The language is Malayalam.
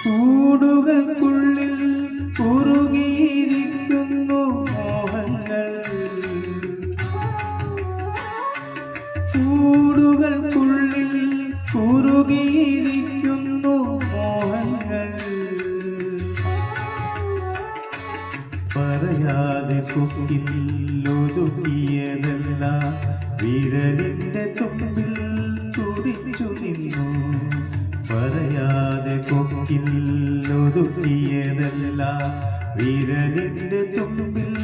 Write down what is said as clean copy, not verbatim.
കൂടുകൾക്കുള്ളിൽ കുറുകിയിരിക്കുന്നു മോഹങ്ങൾ. കൂടുകൾക്കുള്ളിൽ കുറുകിയിരിക്കുന്നു മോഹങ്ങൾ. പറയാതെ കൊക്കിൽ ഒതുക്കിയതെല്ലാം വിരലിന്റെ തുമ്പിൽ തുടിച്ചു നിന്നു. പറയാതെ കൊക്കിൽ ഒതുക്കിയതെല്ലാം വിരലിന്റെ തുമ്പിൽ